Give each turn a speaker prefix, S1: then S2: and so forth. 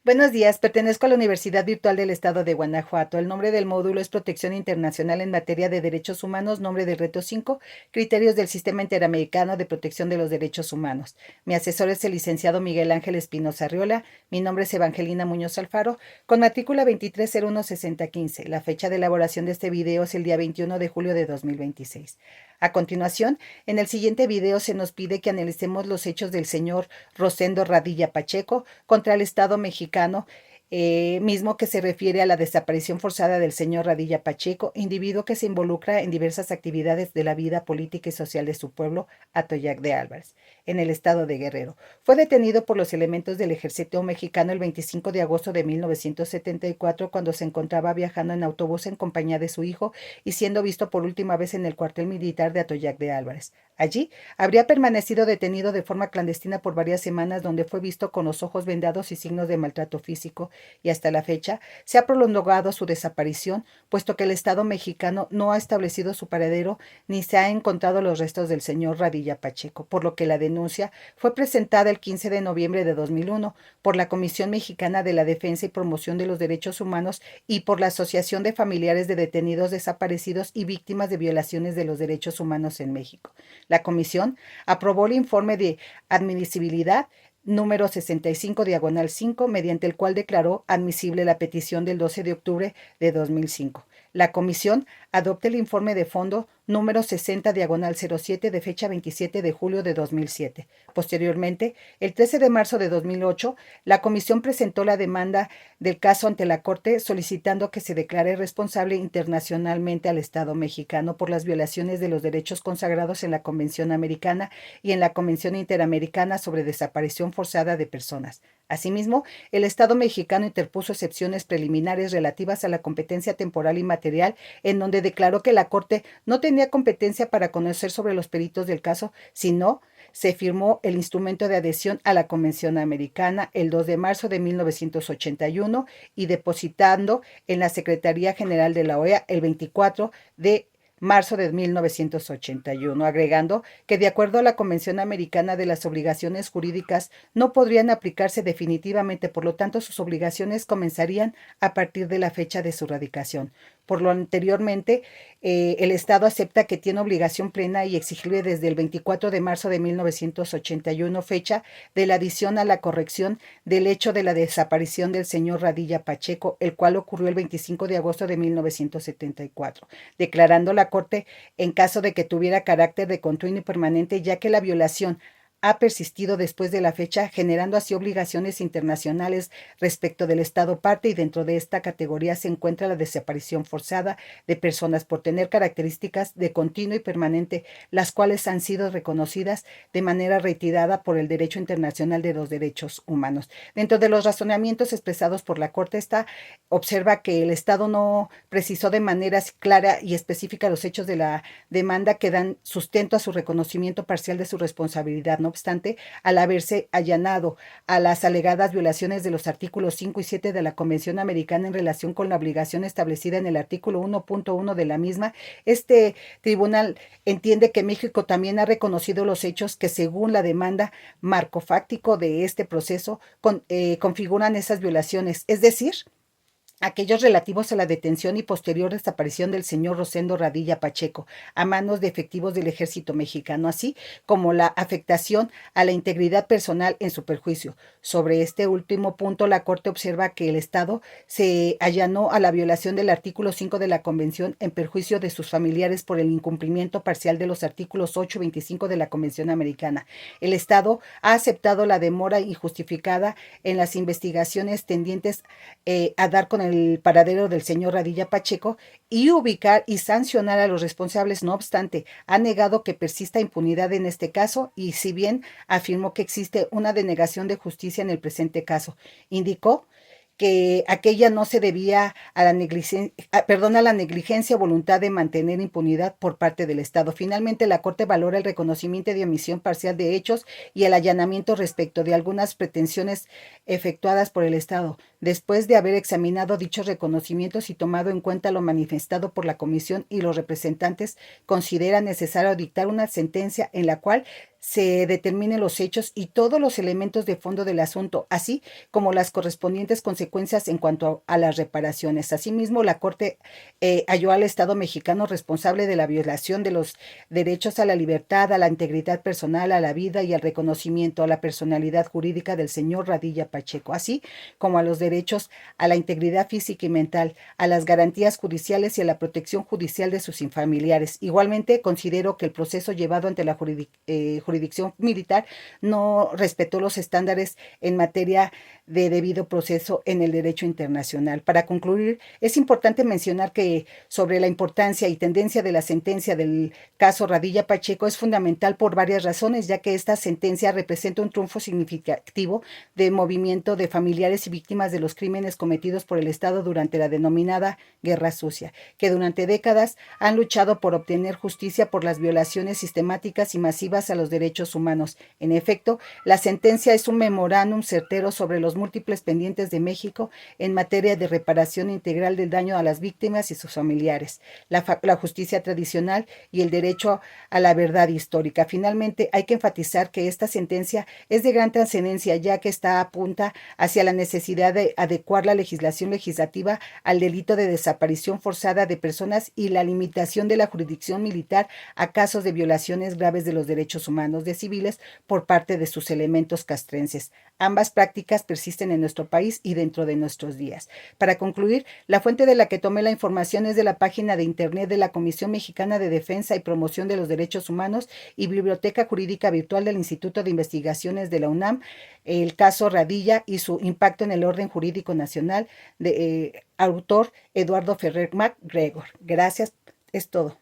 S1: Buenos días, pertenezco a la Universidad Virtual del Estado de Guanajuato. El nombre del módulo es Protección Internacional en materia de derechos humanos, nombre del reto 5, criterios del Sistema Interamericano de Protección de los Derechos Humanos. Mi asesor es el licenciado Miguel Ángel Espinosa Arriola. Mi nombre es Evangelina Muñoz Alfaro, con matrícula 23016015. La fecha de elaboración de este video es el día 21 de julio de 2026. A continuación, en el siguiente video se nos pide que analicemos los hechos del señor Rosendo Radilla Pacheco contra el Estado mexicano, mismo que se refiere a la desaparición forzada del señor Radilla Pacheco, individuo que se involucra en diversas actividades de la vida política y social de su pueblo, Atoyac de Álvarez, en el estado de Guerrero. Fue detenido por los elementos del ejército mexicano el 25 de agosto de 1974 cuando se encontraba viajando en autobús en compañía de su hijo y siendo visto por última vez en el cuartel militar de Atoyac de Álvarez. Allí habría permanecido detenido de forma clandestina por varias semanas, donde fue visto con los ojos vendados y signos de maltrato físico, y hasta la fecha se ha prolongado su desaparición, puesto que el Estado mexicano no ha establecido su paradero ni se ha encontrado los restos del señor Radilla Pacheco, por lo que la denuncia fue presentada el 15 de noviembre de 2001 por la Comisión Mexicana de la Defensa y Promoción de los Derechos Humanos y por la Asociación de Familiares de Detenidos Desaparecidos y Víctimas de Violaciones de los Derechos Humanos en México. La comisión aprobó el informe de admisibilidad número 65/5, mediante el cual declaró admisible la petición del 12 de octubre de 2005. La comisión adopta el informe de fondo número 60/07 de fecha 27 de julio de 2007. Posteriormente, el 13 de marzo de 2008, la comisión presentó la demanda del caso ante la Corte solicitando que se declare responsable internacionalmente al Estado mexicano por las violaciones de los derechos consagrados en la Convención Americana y en la Convención Interamericana sobre Desaparición Forzada de Personas. Asimismo, el Estado mexicano interpuso excepciones preliminares relativas a la competencia temporal y material, en donde declaró que la Corte no tenía competencia para conocer sobre los peritos del caso, sino se firmó el instrumento de adhesión a la Convención Americana el 2 de marzo de 1981 y depositando en la Secretaría General de la OEA el 24 de marzo de 1981, agregando que de acuerdo a la Convención Americana de las Obligaciones Jurídicas no podrían aplicarse definitivamente, por lo tanto sus obligaciones comenzarían a partir de la fecha de su radicación. Por lo anteriormente, el Estado acepta que tiene obligación plena y exigible desde el 24 de marzo de 1981, fecha de la adición a la corrección del hecho de la desaparición del señor Radilla Pacheco, el cual ocurrió el 25 de agosto de 1974, declarando la Corte en caso de que tuviera carácter de continuo y permanente, ya que la violación ha persistido después de la fecha, generando así obligaciones internacionales respecto del Estado parte, y dentro de esta categoría se encuentra la desaparición forzada de personas por tener características de continuo y permanente, las cuales han sido reconocidas de manera reiterada por el derecho internacional de los derechos humanos. Dentro de los razonamientos expresados por la Corte observa que el Estado no precisó de manera clara y específica los hechos de la demanda que dan sustento a su reconocimiento parcial de su responsabilidad. No obstante, al haberse allanado a las alegadas violaciones de los artículos 5 y 7 de la Convención Americana en relación con la obligación establecida en el artículo 1.1 de la misma, este tribunal entiende que México también ha reconocido los hechos que, según la demanda marco fáctico de este proceso, configuran esas violaciones, es decir, aquellos relativos a la detención y posterior desaparición del señor Rosendo Radilla Pacheco a manos de efectivos del ejército mexicano, así como la afectación a la integridad personal en su perjuicio. Sobre este último punto, la Corte observa que el Estado se allanó a la violación del artículo 5 de la Convención en perjuicio de sus familiares por el incumplimiento parcial de los artículos 8 y 25 de la Convención Americana. El Estado ha aceptado la demora injustificada en las investigaciones tendientes a dar con el paradero del señor Radilla Pacheco y ubicar y sancionar a los responsables. No obstante, ha negado que persista impunidad en este caso, y si bien afirmó que existe una denegación de justicia en el presente caso, indicó que aquella no se debía a la negligencia o voluntad de mantener impunidad por parte del Estado. Finalmente, la Corte valora el reconocimiento de omisión parcial de hechos y el allanamiento respecto de algunas pretensiones efectuadas por el Estado. Después de haber examinado dichos reconocimientos y tomado en cuenta lo manifestado por la Comisión y los representantes, considera necesario dictar una sentencia en la cual se determinen los hechos y todos los elementos de fondo del asunto, así como las correspondientes consecuencias en cuanto a las reparaciones. Asimismo, la Corte halló al Estado mexicano responsable de la violación de los derechos a la libertad, a la integridad personal, a la vida y al reconocimiento a la personalidad jurídica del señor Radilla Pacheco, así como a los derechos a la integridad física y mental, a las garantías judiciales y a la protección judicial de sus familiares. Igualmente, considero que el proceso llevado ante la jurisdicción militar no respetó los estándares en materia de debido proceso en el derecho internacional. Para concluir, es importante mencionar que sobre la importancia y tendencia de la sentencia del caso Radilla Pacheco es fundamental por varias razones, ya que esta sentencia representa un triunfo significativo de movimiento de familiares y víctimas de los crímenes cometidos por el Estado durante la denominada Guerra Sucia, que durante décadas han luchado por obtener justicia por las violaciones sistemáticas y masivas a los derechos humanos. En efecto, la sentencia es un memorándum certero sobre los múltiples pendientes de México en materia de reparación integral del daño a las víctimas y sus familiares, la justicia tradicional y el derecho a la verdad histórica. Finalmente, hay que enfatizar que esta sentencia es de gran trascendencia, ya que está apunta hacia la necesidad de adecuar la legislación legislativa al delito de desaparición forzada de personas y la limitación de la jurisdicción militar a casos de violaciones graves de los derechos humanos de civiles por parte de sus elementos castrenses. Ambas prácticas persisten en nuestro país y dentro de nuestros días. Para concluir, la fuente de la que tomé la información es de la página de internet de la Comisión Mexicana de Defensa y Promoción de los Derechos Humanos y Biblioteca Jurídica Virtual del Instituto de Investigaciones de la UNAM, el caso Radilla y su impacto en el orden jurídico nacional, de autor Eduardo Ferrer MacGregor. Gracias, es todo.